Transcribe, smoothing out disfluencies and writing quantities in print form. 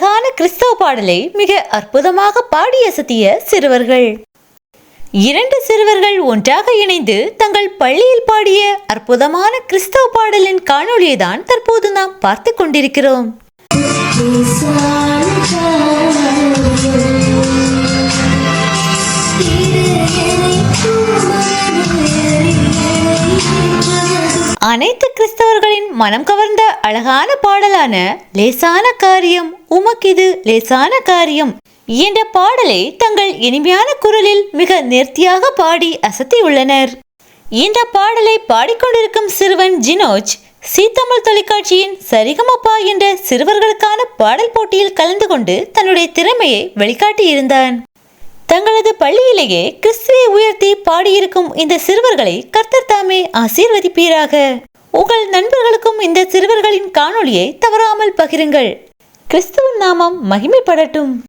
அழகான கிறிஸ்தவ பாடலை மிக அற்புதமாக பாடி அசத்திய சிறுவர்கள். 2 சிறுவர்கள் ஒன்றாக இணைந்து தங்கள் பள்ளியில் பாடிய அற்புதமான கிறிஸ்தவ பாடலின் காணொளியை தான் தற்போது நாம் பார்த்து கொண்டிருக்கிறோம். அனைத்து கிறிஸ்தவர்களின் மனம் கவர்ந்த அழகான பாடலான லேசான காரியம் உமக்கிது லேசான காரியம் என்ற பாடலை தங்கள் இனிமையான குரலில் மிக நேர்த்தியாக பாடி அசத்தியுள்ளனர். இந்த பாடலை பாடிக்கொண்டிருக்கும் சிறுவன் ஜினோஜ் சீத்தமிழ் தொலைக்காட்சியின் சரிகமப்பா என்ற சிறுவர்களுக்கான பாடல் போட்டியில் கலந்து கொண்டு தன்னுடைய திறமையை வெளிக்காட்டியிருந்தான். தங்களது பள்ளியிலேயே கிறிஸ்துவை உயர்த்தி பாடியிருக்கும் இந்த சிறுவர்களை கர்த்தர் தாமே ஆசீர்வதிப்பீராக. உங்கள் நண்பர்களுக்கும் இந்த சிறுவர்களின் காணொளியை தவறாமல் பகிருங்கள். கிறிஸ்துவின் நாமம் மகிமைப்படட்டும்.